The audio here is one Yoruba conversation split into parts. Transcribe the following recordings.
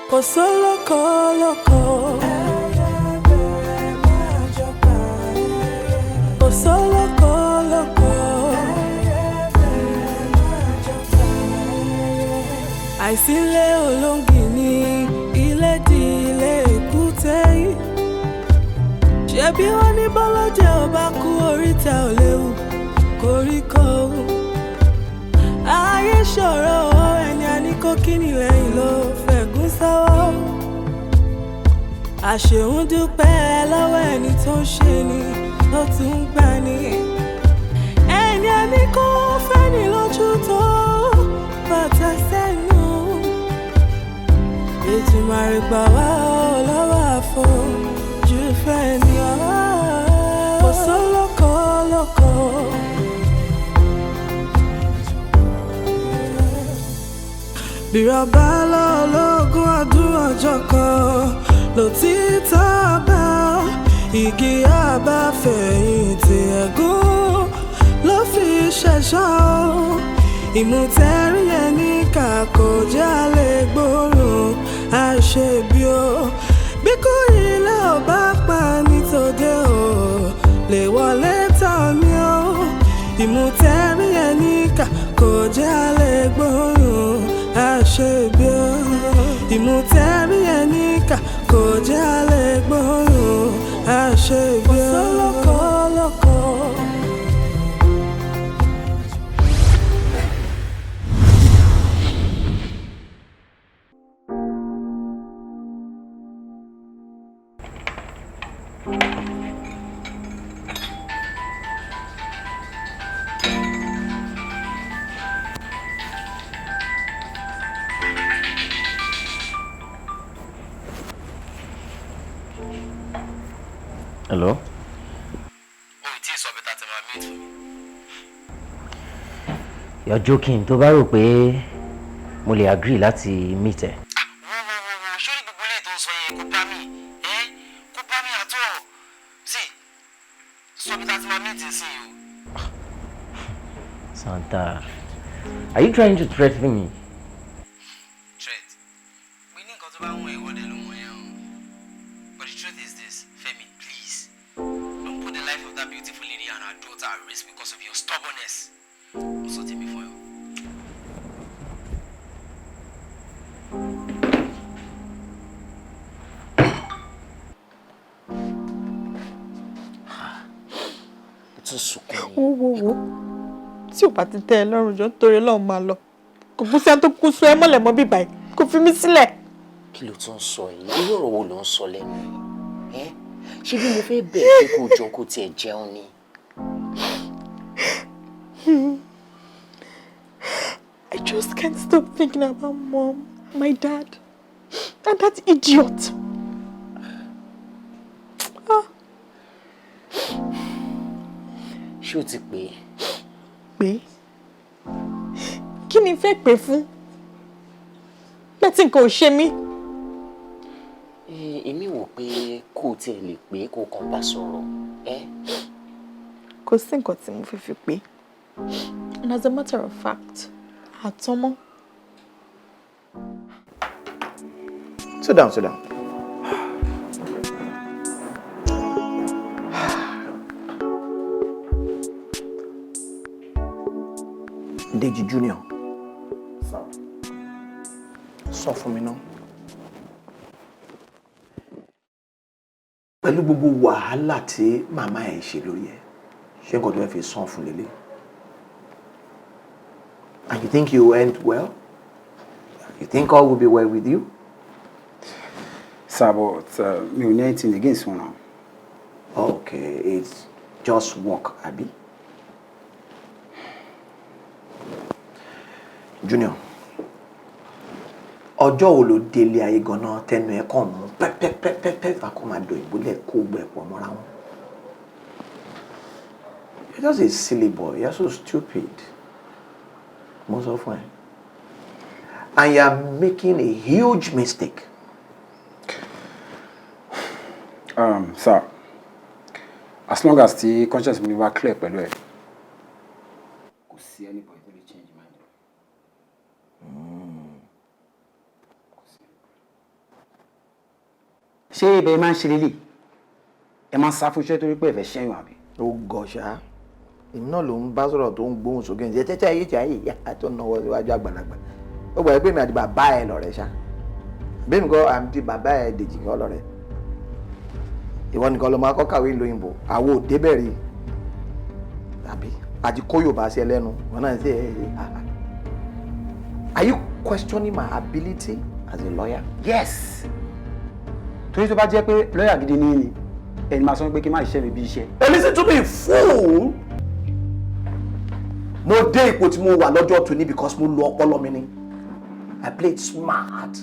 kò sólókò lóko. Kò sólókò lóko. Àìsílé olóńgì ní ilé di ilé èkúté yìí. Ṣebí wọ́n ní bọ́lọ́jẹ́ ò bá kú oríta ò léwu koríko. Ayé ṣòro ẹni àníkó kíni lẹ́yìn ló fẹ̀gún sọ́wọ́. Àṣeun dúpẹ́ lọ́wọ́ ẹni tó ń ṣe ni ló tún ń gbà ní. Ẹni àníkó fẹ́ni lójú tó bàtà sẹ́nu. Ètùmàrè gbà wá lọ́wọ́ àfojú fẹ́ni ọ̀hún. Kò sólókò lóko. Bírọ̀bá lọ́lọ́gún ọdún ọjọ́ kan lòtítọ́ bá igi àbáfẹ̀yìntì ẹ̀gún ló fi ṣẹ̀ṣọ́. Ìmùtẹ́rí ẹni kà kò jẹ́ lè gbóòórùn àṣebí o. Bí kò ilé ò bá pa nítòde o lè wọlé tán ni o. Ìmùtẹ́rí ẹni kà kò jẹ́ lè gbóòórùn àṣebí o. Ìmùtẹ́rí ẹni kà kò jẹ́ lè gbóòórùn àṣebí o. Kò sólókò lóko. Hello? Oh, it is better to meet for me. You're joking. Tó bá rò pé mo lè agree láti meet ẹ. Surely gbogbo le tó sọ yẹn kò bá mi. Kò bá mi at all. See. So better to meet and see you. Santa, are you trying to threaten me? Threat. We need to buy one or the But the truth is this, Femi, please. Don't put the life of that beautiful lady and her daughter at risk because of your stubbornness. Also take me for you. It's a sukkah. Wo. Tí o bá ti tẹ́ ẹ lọ́rùn jọ nítorí Ọlọ́run máa lọ. Kò fún sí tó kú sọ ẹ mọ́lẹ̀ mọ́ bíbá yìí. Kò fi mí sílẹ̀. Kí ló tún sọ yìí? Irú ọ̀rọ̀ wo ló ń sọ lẹ́nu? Ṣé bí mo fẹ́ bẹ̀rẹ̀ pé kò jọ kó tiẹ̀ jẹun ni? I just can't stop thinking about Mom, my dad, and that idiot. Ṣé o ti pè é? Pé? Kí ni fẹ́ pè fún? Bẹ́ẹ̀ tí nǹkan ò ṣe mí. Èmi wò pé kó tiẹ̀ lè pé kó kàn bá sọ̀rọ̀. Kò sí nǹkan tí mo fi pé. And as a matter of fact, àtọmọ́. Sit down. Deji Junior. Sọ fún mi náà. Pẹ̀lú gbogbo wàhálà tí màmá ẹ̀ ṣe lórí ẹ̀, ṣé nǹkan tó fẹ́ fi san fún lélẹ̀? And you think you went well? You think all will be well with you? Sir, but me ò ní anything against one now. Okay, it's just work, Abi. Junior, ọjọ́ wo ló délé ayé gan-an tẹnu ẹ̀ kàn mú pẹ́pẹ́pẹ́pẹ́ fà kó máa do ìbúlẹ̀ kó gbẹ̀ pọ̀ mọ́ra wọn? You're just a silly boy. You're so stupid. Mo sọ fún ẹ. And you're making a huge mistake. Sir, as long as the conscience mi wá clear pẹ̀lú ẹ, kò sí anybody tó lè change mind. ṣé ibẹ̀ máa ń ṣe lélẹ̀ ẹ máa ń sá fún iṣẹ́ torí pé ẹ fẹ́ ṣẹ́yìn àbí. ó gọ̀ṣà èmi náà ló ń bá sọ̀rọ̀ tó ń gbóhùn sókè ní tẹ́tẹ́ ayé tí ayé ìyá tó ń náwó síwájú àgbàlagbà ó gbà pé mi àti bàbá ẹ lọ̀rẹ́ ṣá bẹ́ẹ̀ mi kọ́ àti bàbá ẹ dèjì kọ́ lọ̀rẹ́ ìwọ nìkan ló máa kọ́ kàwé lóyìnbó àwọn òde bẹ̀rẹ̀ tàbí àti kó Yorùbá sí ẹlẹ́nu wọn náà ṣe are you questioning my ability as a lawyer? Yes. Torí tó bá jẹ́ pé lọ́yà gidi ni ẹni máa sọ pé kí n má ṣiṣẹ́ mi bí iṣẹ́. Listen to me, fool! Mo dé ipò tí mo wà lọ́jọ́ tòní because mo lo ọpọlọ mi ni. I played smart.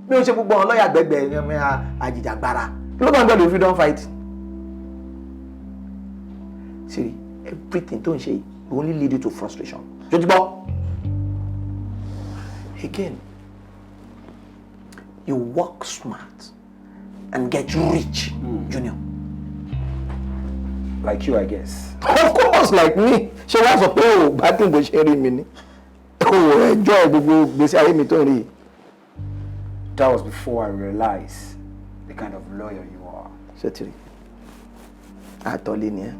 Mi ò ṣe gbogbo àwọn lọ́yà gbẹgbẹ ẹ̀mí àjìjàgbara. Kí ló máa ń gbọ́dọ̀ if you don't fight? See, everything tó ń ṣe will only lead you to frustration. Ṣé o ti gbọ́? Again, you work smart and get rich, Junior. Like you, I guess. Of course, like me. Ṣé wàá sọ pé o bá tí mo ṣe rí mi ni? O enjoy gbogbo gbèsè ayé mi tó ń rí. That was before I realized the kind of lawyer you are. Ṣé tiri? Àtọ́lé ni ẹ́.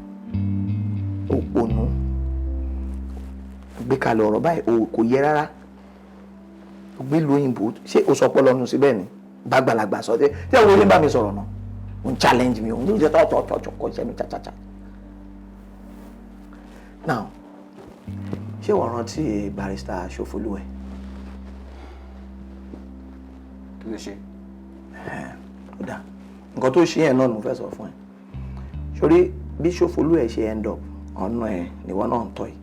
Òpònú. Gbé kalẹ̀ ọ̀rọ̀ báyìí kò yẹ rárá. Gbé lóyìnbó. Ṣé o sọ pé lọ́nu síbẹ̀ ni? Bàgbàlagbà sọ tí àwọn olè bá mi sọ̀rọ̀ náà. Ó ń challenge mi. Ó ń jẹ́ tọ́tọ̀tọ̀ kọ́ iṣẹ́ mi cha. Now, ṣé wọ́n rántí barrister Ṣòfolúwẹ̀? Kí ló ṣe? Ó dáa. Nǹkan tó ṣe yẹn náà ni mo fẹ́ sọ fún ẹ. Sórí bí Ṣòfolúwẹ̀ ṣe end up ọ̀nà ẹ̀ níwọ náà ń tọ́ yìí.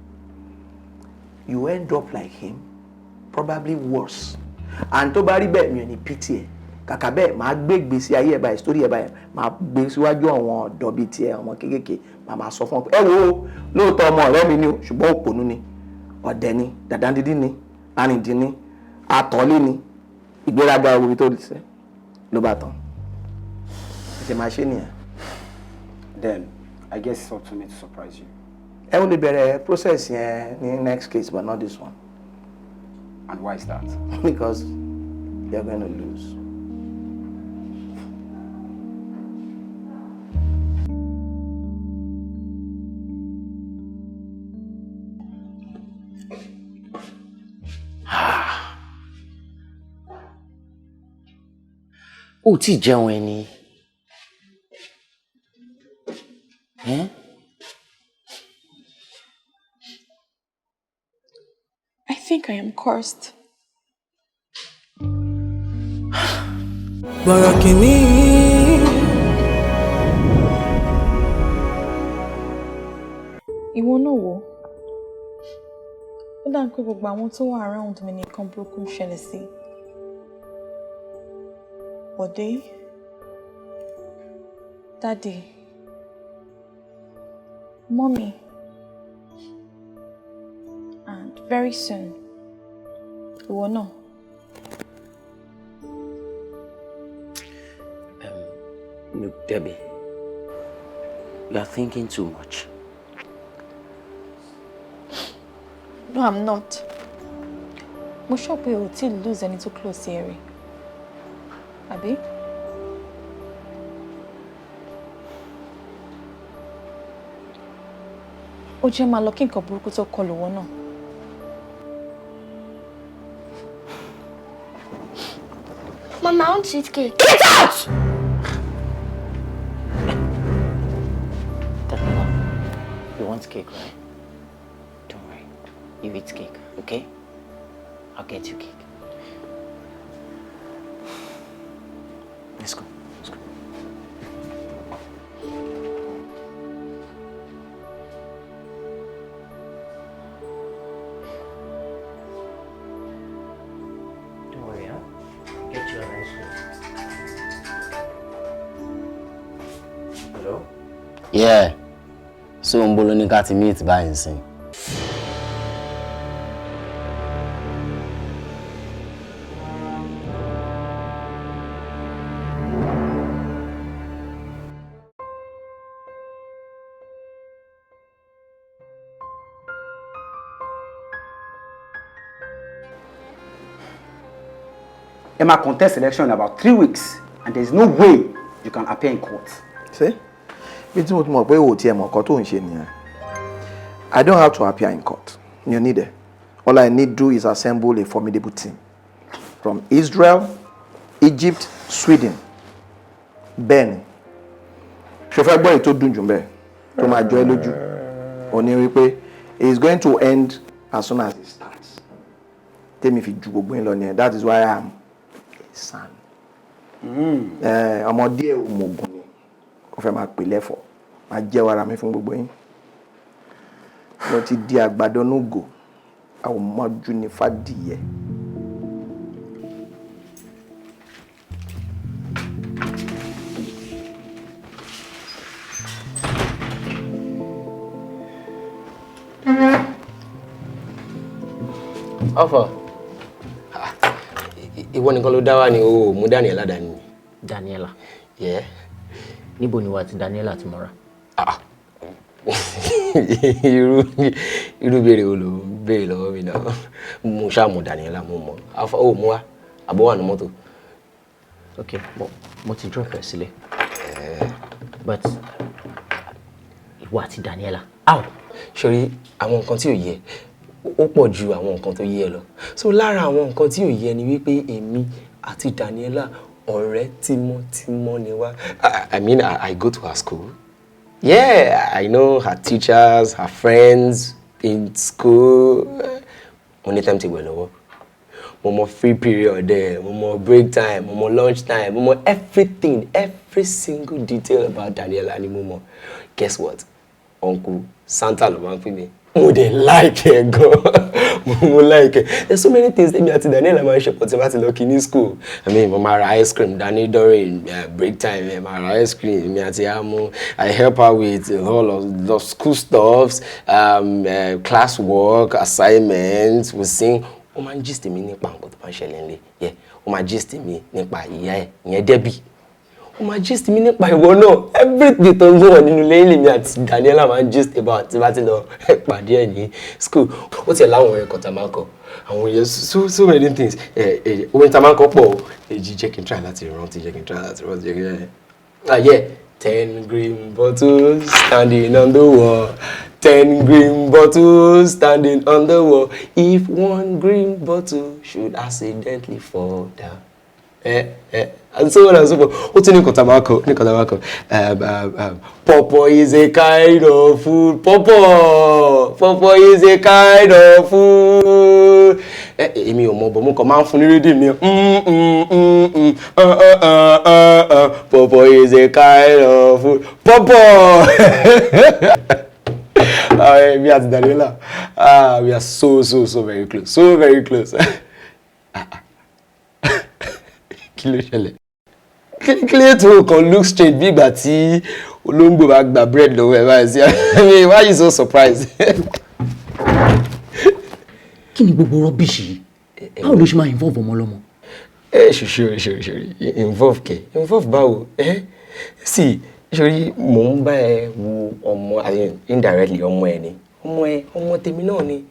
You end up like him, probably worse. And tó bá rí bẹ́ẹ̀ mi ò ní pity ẹ̀. Kàkà bẹ́ẹ̀ máa gbé ìgbésí ayé ẹ̀ báyìí story ẹ̀ báyìí máa gbé síwájú àwọn ọ̀dọ́ bíi tiẹ̀ ọmọ kéékèèké máa sọ fún ọ pé ẹ wo lóòótọ́ ọmọ ọ̀rẹ́ mi ni o ṣùgbọ́n òpònú ni ọ̀dẹ̀ ni dàdándídí ni arìndín ni àtọ́lé ni ìgbéraga orí tó ṣe ló bá tán ṣe máa ṣe nìyẹn. Then I guess it's up to me to surprise you. ẹ ó lè bẹ̀rẹ̀ process yẹn ní next case but not this one. And why is that? Because you're going to lose. Ó ti jẹun ẹni. I think I am cursed. Borokini. Ìwọ náà wò. Ó dà pé gbogbo àwọn tó wà around mi nìkan burúkú ń ṣẹlẹ̀ sí. Bọ̀dé, Daddy, Mommy, and very soon, ìwọ náà. Look, Debbie, you are thinking too much. No, I'm not. Mo sure pé o ti lose ẹni tó close sí ẹ rí. Àbí? Ó jẹ́ máa lọ kí nǹkan burúkú tó kọlù wọ́n náà. Mama, I want to eat cake. Get out! You want cake, right? Don't worry. You eat cake, okay? I'll get you cake. Let's go. Let's go. Don't worry, huh? Get you a nice one. Hello? Yeah. So ń bolo ní ká ti meet báyìí nsìn. Emma contest election in about 3 weeks, and there's no way you can appear in court. See? It's what more pé o ti ẹ mọ̀ nǹkan tó ń ṣe nìyẹn. I don't have to appear in court. You need it. All I need to do is assemble a formidable team from Israel, Egypt, Sweden. Ben. Ṣòfẹ́ gbọ́ ètò dùn jù mbẹ̀ tó máa jọ ẹ́ lójú. Ó ní wípé it is going to end as soon as it starts. Tèmi fi ju gbogbo yín lọ nìyẹn. That is why I am a son. Ọmọdé òmùgùn ni. Ó fẹ́ máa pè lẹ́fọ̀ọ́. Máa jẹ́ ara mi fún gbogbo yín. Mo ti di àgbàdo nógò. Àwọn ọmọjú ni fàdìyẹ. Ọ̀fọ̀. Ìwọ nìkan ló dá wá ni o mú Daniela dání. Daniela. Yeah. Níbo ni wà tí Daniela ti mọ́ra? Irú béèrè wo ló béèrè lọ́wọ́ mi náà. Mo ṣáà mú Daniela mo mọ̀. Alpha o mú wá. Àbọ̀ wà ní mọ́tò. Okay, mo ti drop ẹ sílẹ̀. But ìwọ àti Daniela. How? Sori àwọn nǹkan tí ò yẹ ó pọ̀ ju àwọn nǹkan tó yẹ lọ. So lára àwọn nǹkan tí ò yẹ ni wípé èmi àti Daniela ọ̀rẹ́ tímọ́tímọ́ ni wá. I mean, I go to her school. Yeah, I know her teachers, her friends in school. Mo ní timetable lọ́wọ́. Mo mọ free period there, mo mọ break time, mo mọ lunch time, mo mọ everything, every single detail about Daniela ni mo mọ. Guess what? Uncle Santa ló máa ń pè mí. Mo dey like ẹ gan. Mo like ẹ. There's so many things that me àti Daniela máa ń ṣe pọ̀ tí bá ti lọ kí ní school. I mean, mo máa ra ice cream dání during break time. Mo máa ra ice cream. Mi àti Amu. I help her with all of the school stuffs, class work, assignments. We sing. Ó máa ń gist mi nípa nǹkan tó bá ń ṣẹlẹ̀ nílé. Yeah. Ó máa gist mi nípa ìyá ẹ̀, ìyẹn Debbie. Ó máa gist mi nípa ìwọ náà. Everything tó ń gbọ́ nínú lẹ́yìn mi àti Daniela máa ń gist about tí bá ti lọ pàdé ẹ̀ ní school. Ó tiẹ̀ láwọn ẹ̀kọ́ tá a máa ń kọ́. Àwọn yẹn so many things. Orin tá a máa ń kọ́ pọ̀. Èjì jẹ́ kí n try láti rántí, jẹ́ kí n try láti rántí. Yeah. 10 green bottles standing on the wall. 10 green bottles standing on the wall. If one green bottle should accidentally fall down. And so on and so forth. What's in Kotamako? Popo is a kind of food. Popo is a kind of food. Èmi ò mọ̀ bọ̀ mo kàn máa ń fún ní reading mi. Popo is a kind of food. Popo. Me and Daniela. We are so very close. So very close. Kí ló ṣẹlẹ̀? Kí ló tó kàn look straight bí ìgbà tí olóńgbò bá gba bread lọ́wọ́ ẹ̀ báyìí sí. I mean, why are you so surprised? Kí ni gbogbo rubbish yìí? Báwo ló ṣe máa involve ọmọ ọlọ́mọ? Ṣòrí involve kẹ̀. Involve báwo? Sí, ṣòrí mò ń bá ẹ wo ọmọ indirectly ọmọ ẹ ni. Ọmọ tèmi náà ni.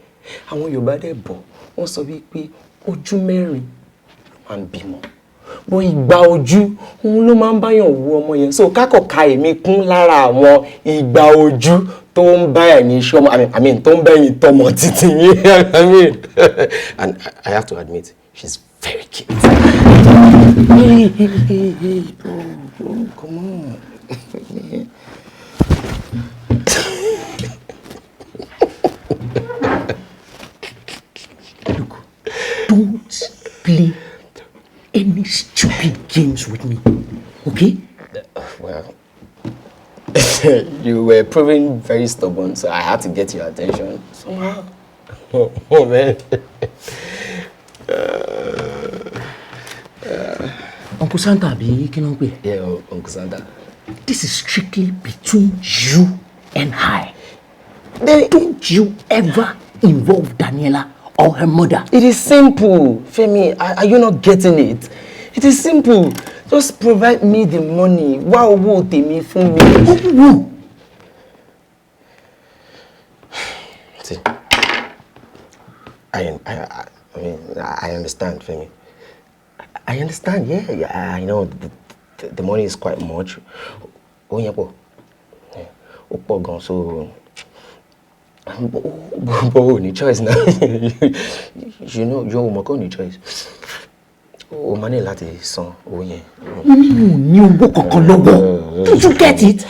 Àwọn Yorùbá dẹ̀ bọ̀ wọ́n sọ wípé ojú mẹ́rin ló máa ń bímọ. Bó ìgbà ojú òun ló máa ń báyàn wo ọmọ yẹn. So kákọ̀ọ́ka èmi kún lára àwọn ìgbà ojú tó ń bá ẹ̀ ní iṣẹ́ ọmọ. I mean tó ń bẹ́yìn tọmọ títí yín. I mean and I have to admit she's very cute. Hey, bro, come on. Look, don't play any stupid games with me, okay? Well, you were proving very stubborn, so I had to get your attention somehow. Oh man. Uncle Santa, àbí kí ló ń pè? Yeah, Uncle Santa. This is strictly between you and I. Don't you ever involve Daniela or her mother. It is simple, Femi. Are you not getting it? It is simple. Just provide me the money. Wow, tèmi fún mi. No. See, I mean, I understand, Femi. I understand. Yeah, I know the money is quite much. Ó yẹn pọ̀. Ó pọ̀ gan, so but o ní choice now. You know, you ò mọ̀ kó ní choice. O máa ní láti san owó yẹn. Ní owó kankan lọ́wọ́. Did you get it?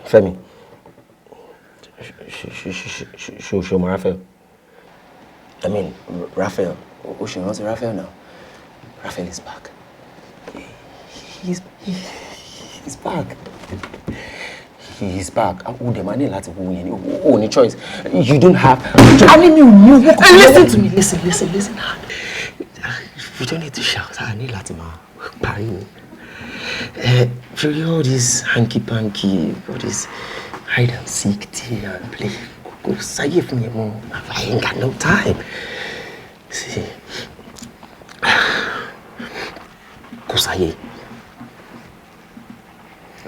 Fẹ́mi, show me Raphael. I mean, Raphael. O ṣe rántí Raphael now. Raphael is back. He's back. He's back. O dẹ̀ máa ní láti wo yẹn. O ní choice. You don't have. I mean, you know. Listen to me. Listen. You don't need to shout. I need láti máa pariwo. All this hanky-panky, all this hide and seek tea and play. Go sáyé fún yẹn mọ́. I ain't got no time. See, kò sáyé.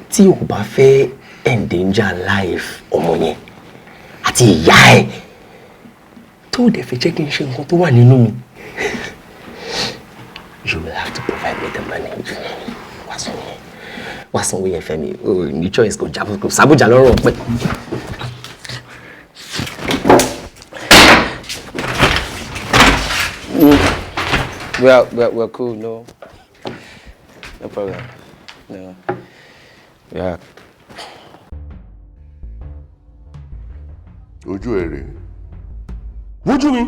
Tí o bá fẹ́ endanger life ọmọ yẹn àti ìyá ẹ̀ tó dẹ̀ fẹ́ jẹ́ kí n ṣe nǹkan tó wà nínú mi, you will have to provide me the money. Wá sanwó yẹn fẹ́ mi. O ní choice kò sábòjà lọ́rùn ọ̀pẹ. We're cool, no problem. No. Yeah. Ojú èrè. Wojú mi.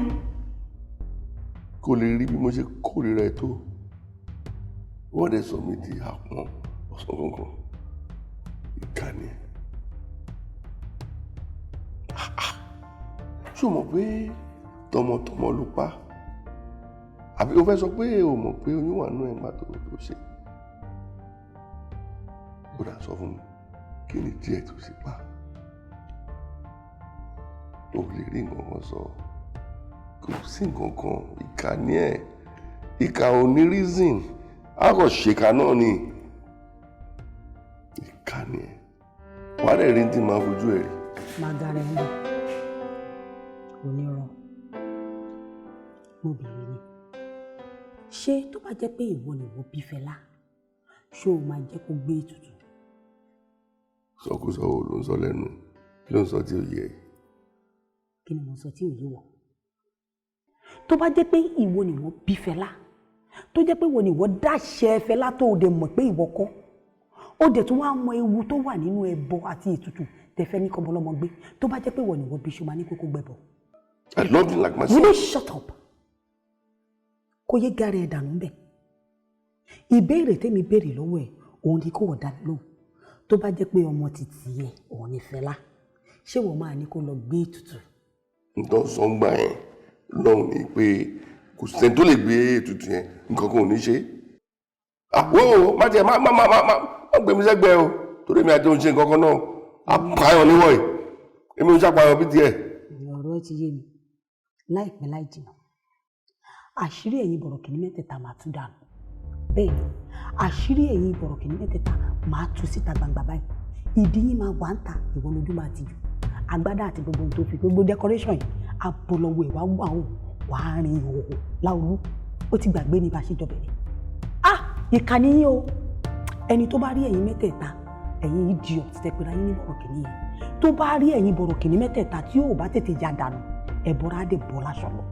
Kò lè rí bí mo ṣe kórìíra ẹ̀ tó. Wọ́n dẹ̀ sọ mí di àpọ́n ọ̀sán gangan. Ìkànnì. Ṣé o mọ̀ pé tọmọtọmọ ló pa? Àbí o fẹ́ sọ pé o mọ̀ pé oyún wà nínú ẹ̀gbà tó ṣe? Ó dà sọ fún mi, kí ni díẹ̀ tó ṣe pa? O lè rí nǹkan kan sọ. Kò sí nǹkan kan, ìkà ni ẹ̀. Ìkà ò ní reason. A kò ṣèkà náà ni. Ìkà ni ẹ̀. Wà á dẹ̀ rí tí máa fojú ẹ̀ rí. Magara ẹ̀ ń bọ̀. Onírọ̀. Mo bèrè ni. Ṣé tó bá jẹ́ pé ìwọ ni ìwọ bí Fẹlá, ṣé o máa jẹ́ kó gbé ètùtù? Sọkúsọ wo ló ń sọ lẹ́nu? Kí ló ń sọ tí ò yẹ? Kí ni mo sọ tí ò yé wọ? Tó bá jẹ́ pé ìwọ ni ìwọ bí Fẹlá, tó jẹ́ pé ìwọ ni ìwọ dáṣẹ Fẹlá tó o dẹ̀ mọ̀ pé ìwọ kọ́, ó dẹ̀ tún wá mọ ewu tó wà nínú ẹbọ àti ètùtù tẹ̀fẹ́ ní kọ́bọ́lọ́mọ gbé, tó bá jẹ́ pé ìwọ ni ìwọ bí ṣe máa ní kókó gbẹbọ. I love you like my son. Will you shut up? Kó yé gàrí ẹ̀ dànù bẹ́ẹ̀. Ìbéèrè tèmi béèrè lọ́wọ́ ẹ̀ òun ni kó wọ̀ dá lóhùn. Tó bá jẹ́ pé ọmọ títí ẹ̀ òun ni Fẹlá, ṣé wọ́n máa ní kó lọ gbé ètùtù? Nǹkan sọ ń gbà yẹn lọ́hùn ni pé kò sẹ́ni tó lè gbé ètùtù yẹn, nǹkan kan ò ní ṣe. Àwọ̀ má jẹ́ má gbé mi sẹ́gbẹ̀ẹ́ o, torí mi àti òun ṣe nǹkan kan náà. Apààyàn níwọ̀ yìí, èmi ò ṣàpààyàn bí tiẹ̀. Ọ̀rọ̀ ẹ ti yé mi, láìpẹ́ láì jìnnà. Àṣírí ẹ̀yin bọ̀rọ̀kìnní mẹ́tẹ̀ẹ̀ta máa tú dànù. Bẹ́ẹ̀ ni, àṣírí ẹ̀yin bọ̀rọ̀kìnní mẹ́tẹ̀ẹ̀ta máa tú síta gbangba báyìí. Ìdí yín máa wà ń ta, ìwọ lójú máa ti jù. Agbádá àti gbogbo ohun tó fi gbogbo decoration yìí, abolọ́wọ́ ẹ̀ wá wà ó, wà á rin ìhòòhò Láolú. Ó ti gbàgbé ní bá ṣe jọ bẹ̀rẹ̀. Ìkà ni yín o. Ẹni tó bá rí ẹ̀yin mẹ́tẹ̀ẹ̀ta, ẹ̀yin idiot tẹpẹ́ra yín ní bọ̀rọ̀kìnní yẹn. Tó bá rí ẹ̀yin bọ̀rọ̀kìnní mẹ́tẹ̀ẹ̀ta tí yóò bá tètè já dànù, ẹ̀bọra á dẹ̀ bọ́ láṣọ lọ.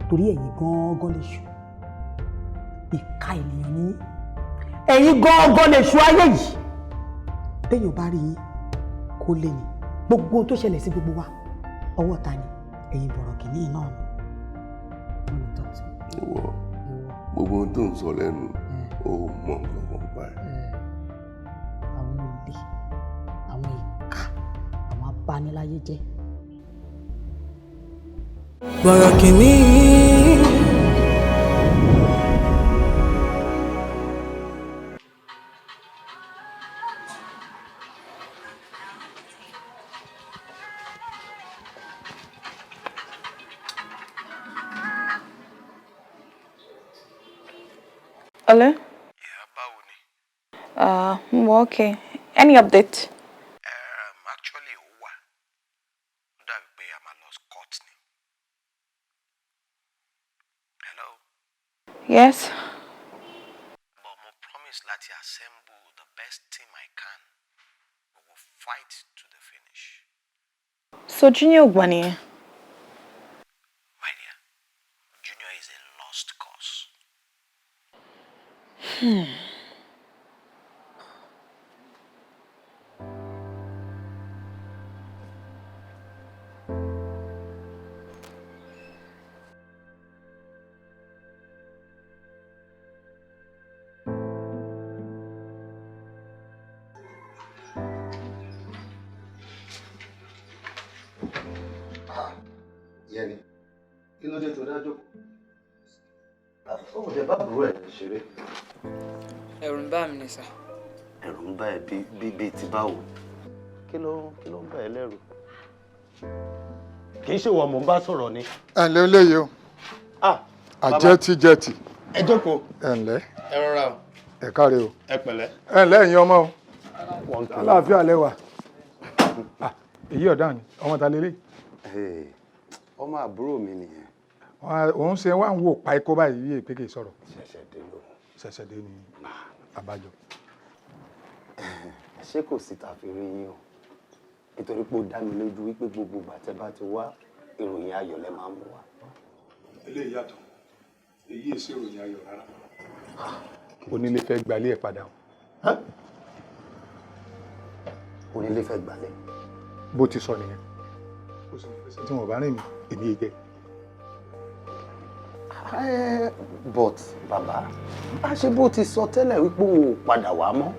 Torí ẹ̀yin gángan lè ṣù. Ìkà ènìyàn ni ẹ̀yin gángan lè ṣù ayé yìí. Béèyàn bá rí yín kó lé ní gbogbo ohun tó ṣẹlẹ̀ sí gbogbo wa, ọwọ́ ta ni ẹ̀yin bọ̀rọ̀kìnní náà ni. Ìwọ gbogbo ohun tó ń sọ lẹ́nu ó mọ nǹkan kan pa ẹ̀. Àwọn olè, àwọn ìkà, àwọn abániláyé jẹ́. Bọ̀rọ̀kìnní. Hello? Yeah, báwo ni? Okay. Any update? Actually, ó wà. Ó dàbí pé a máa lọ court ni. Hello? Yes. So Junior ò gbà nìyẹn. My dear, Junior is a lost cause. Yẹni, kí ló dé tó dájú? Ó jẹ báàbúrò ẹ̀ ṣeré. Ẹ̀rù ń bà mí ni sà. Ẹ̀rù ń bà ẹ́ bíi ti báwo? Kí ló ń bà ẹ́ lẹ́rù? Kì í ṣe wọ́n mò ń bá sọ̀rọ̀ ni. Ẹ ǹlẹ́ eléyìí o. Àjẹtì. Ẹ jókòó. Ẹ ǹlẹ́. Ẹ rọra o. Ẹ káre o. Ẹ pẹ̀lẹ́. Ẹ ǹlẹ́ ẹ̀yin ọmọ o. Àlàáfíà lẹ́wà. Èyí ọ̀dà ni, ọmọ ta lélẹ̀. Ọmọ àbúrò mi nìyẹn. Òun ṣe wá ń wò pa ikó báyìí yìí pé kì í sọ̀rọ̀. Ṣẹ̀ṣẹ̀ dé ni àbájọ. Ṣé kò sí tàfírí yín o? Nítorí pé ó dá mi lójú wípé gbogbo ìgbà tẹ́ bá ti wá ìròyìn ayọ̀ lẹ máa ń mú wá. Eléyìí yàtọ̀, èyí èsì ìròyìn ayọ̀ rárá. Onílé fẹ́ gbalé ẹ̀ padà o. Onílé fẹ́ gbalẹ̀. Bó ti sọ nìyẹn. Tí wọ́n bá rìn mí, èmi yé jẹ́. But bàbá, a ṣe bó ti sọ tẹ́lẹ̀ wípé òun ò padà wá mọ́.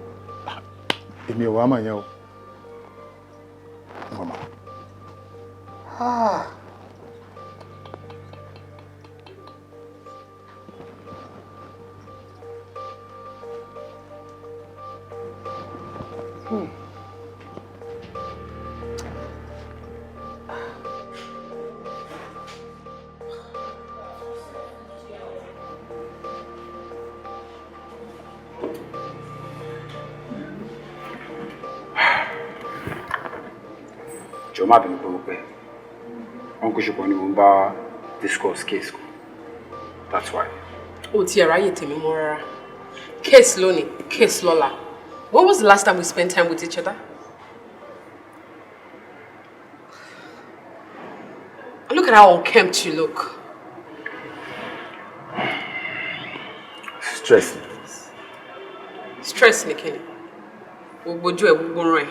Èmi ò wá mọ̀ yẹn o. Mama. Jọ̀ọ́ má bínú pé Uncle Ṣùpọ̀ ni mo ń bá discuss case kan. That's why. O ti ráyè tèmi mọ́ rárá. Case lónìí, case lọ́la. When was the last time we spent time with each other? Look at how unkempt you look. Stress. Stress ni kini. Ogbojú ẹ̀ gbogbo rán ẹ̀.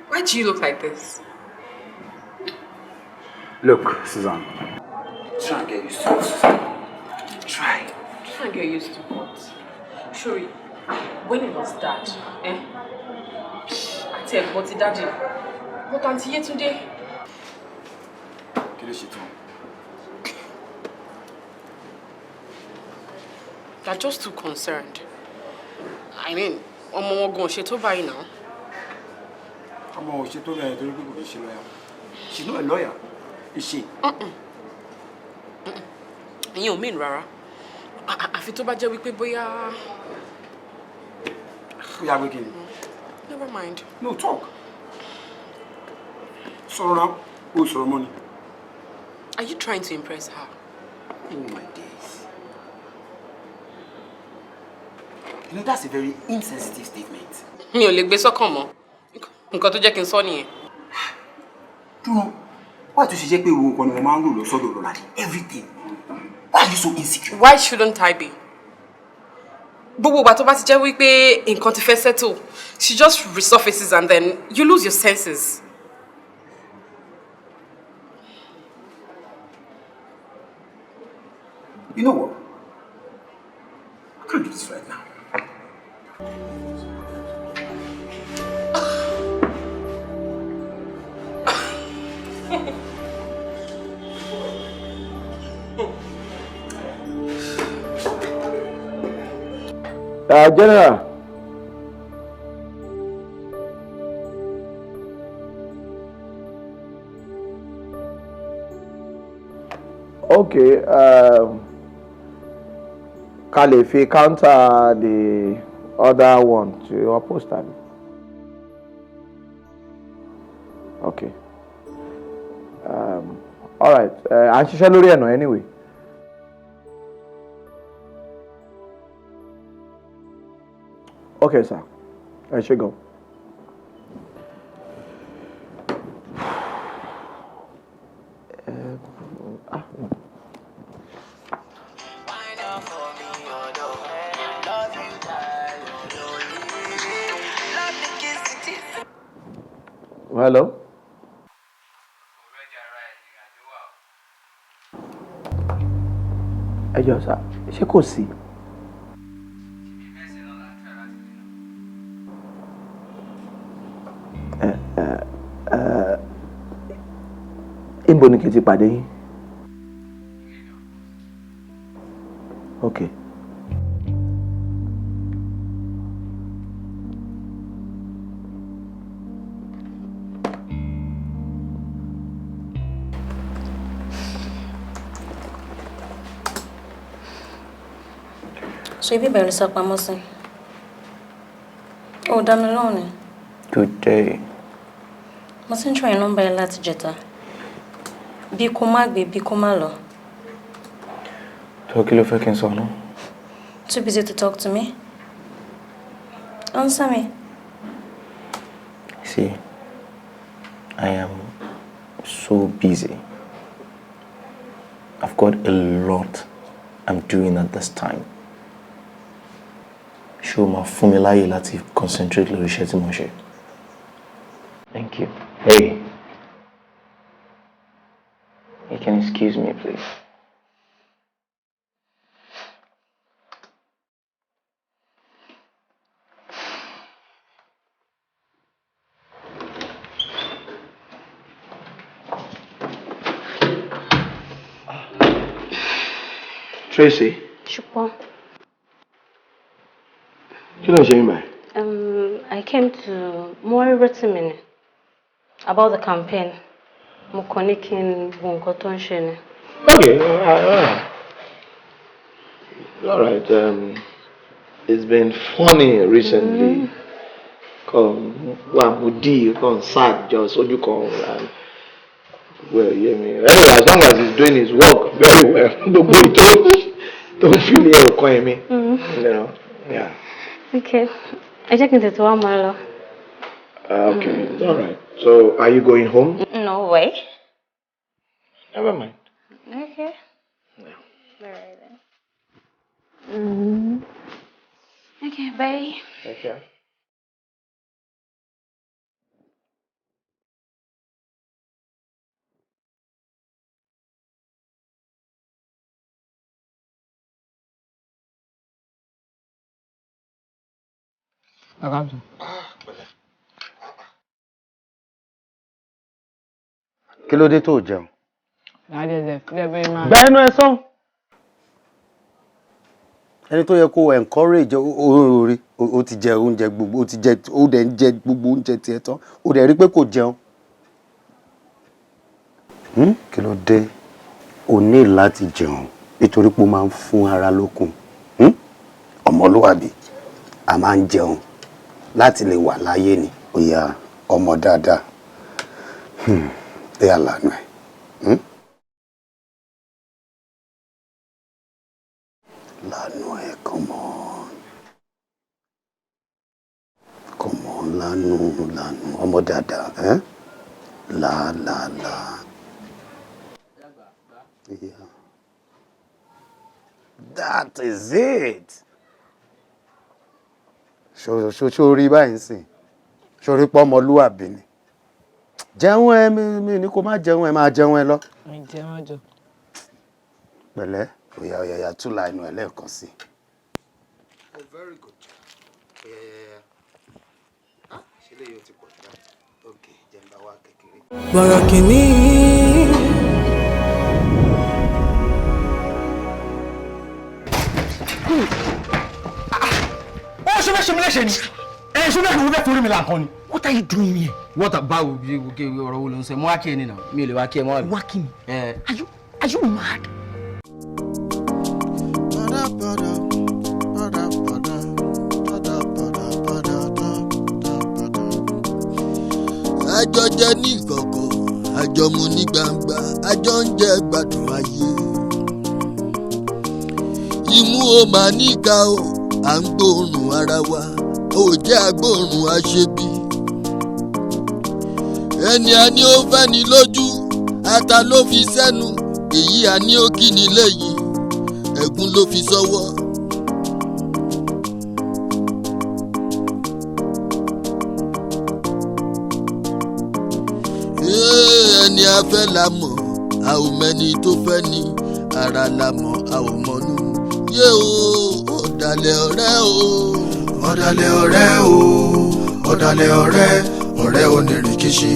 Why do you look like this? Look, Susan. Try and get used to it, Susan. Try. Try and get used to what? Sure, when it was dad, àti ẹ̀gbọ́n ti daddy. But Auntie Yetunde. Kí ló ṣe tán? They're just too concerned. I mean, ọmọ wọn gan ṣe tó báyìí now. Ọmọ ò ṣe tó bẹ́ẹ̀ torí pé kò fi ṣe lawyer. She's not a lawyer, is she? Ìyẹn ò mean rárá. Àfi tó bá jẹ́ wípé bóyá. Bóyá pé kí ni? Never mind. No, talk. Sọ̀rọ̀ náà, ó sọ̀rọ̀ mọ́ ni. Are you trying to impress her? Oh my days. You know, that's a very insensitive statement. Mi ò lè gbé sọ́kàn mọ́. Nǹkan tó jẹ́ kí n sọ nìyẹn. Dúró, why tó ṣe jẹ́ pé ìwọ kan ni mo máa ń lò lọ sọ́dọ̀ lọ́la everything? Why are you so insecure? Why shouldn't I be? Gbogbo ìgbà tó bá ti jẹ́ wípé nǹkan ti fẹ́ settle, she just resurfaces and then you lose your senses. You know what? I can't do this right now. General. Okay. Can you counter the other one to your poster? Okay. All right. And she shall anyway. Okay, sir. I should go. Hello. Ẹ jọ̀ọ́ sà, ṣé kò sí? Ibo ni kí n ti pàdé yín? Okay. So ibi bẹ̀rẹ̀ sọ pamọ́ sí. Ó dá mi lóhùn ni. Good day. Mo ti ń try nọ́mbà ẹ láti jẹta. Bí kò má gbé, bí kò má lọ. So kí ló fẹ́ kí n sọ náà? Too busy to talk to me? Answer me. See, I am so busy. I've got a lot I'm doing at this time. Show my fún mi láyè láti concentrate lórí iṣẹ́ tí mo ṣe. Thank you. Hey. You can excuse me, please. Tracy. Ṣùpọ̀. Kí ló ń ṣe mí báyìí? I came to more written about the campaign. Mo kàn ní kí n wo nǹkan tó ń ṣe ni. Okay, all right. It's been funny recently. Come sad, just ojú kan and well, yeah, me. Anyway, as long as he's doing his work very well, don't feel me or call me. You know, yeah. Okay, I check into tomorrow. Okay, it's all right. So, are you going home? No way. Never mind. Okay. Yeah. All right then. Okay, bye. Take care. Kí ló dé tó jẹun? Gba ẹnu ẹ sán. Ẹni tó yẹ kó encourage orí ó ti jẹ oúnjẹ gbogbo ó ti jẹ ó dẹ̀ ń jẹ gbogbo oúnjẹ tiẹ̀ tán ó dẹ̀ rí pé kò jẹun. Kí ló dé? O ní láti jẹun nítorí pé ó máa ń fún ara lókun. Ọmọlúwàbí a máa ń jẹun láti lè wà láyé ni. Ó yá ọmọ dáadáa. Ẹ àlànà ẹ̀. Lánàá ẹ̀, come on. Come on, lánàá. Ọmọ dáadáa, La. Yeah. That is it. Ṣó rí báyìí sìn. Ṣó rí pé ọmọlúwàbí ni. Jẹun ẹ mi ní kó má jẹun ẹ máa jẹun ẹ lọ. Pẹ̀lẹ́, oya tú la inú ẹ lẹ́ẹ̀kan sí. Oh, very good. Ṣé lè yóò ti pọ̀ jù. Okay, jẹ́ n bá wá kékeré. Borokini. Ó ṣe fẹ́ ṣe mi léṣe ni. Ṣé bẹ́ẹ̀ ni mo fẹ́ forí mi lànkan ni? What are you doing here? What about ọ̀rọ̀ wo ló ń sọ? Mo wá kí ẹ nínú. Mi ò lè wá kí ẹ mọ́ àbí. Wá kí mi? Are you mad? Àjọ jẹ ní ìkọ̀kọ̀, àjọ mu ní gbangba, àjọ ń jẹ gbádùn ayé. Imú o máa níka o, à ń gbóòórùn ara wa, ò jẹ́ agbóòórùn aṣebi. Ẹni a ní ó fẹ́ ni lójú, ata ló fi sẹ́nu, èyí a ní ó kí ni lẹ́yìn, ẹ̀gún ló fi sọ́wọ́. ẹni a fẹ́ la mọ̀ a ò mẹ́ni tó fẹ́ ni ara la mọ̀ a ò mọ̀nú yé o ọ̀dàlẹ̀ ọ̀rẹ́ o ọ̀dàlẹ̀ ọ̀rẹ́ o ọ̀dàlẹ̀ ọ̀rẹ́ onírìkíṣí.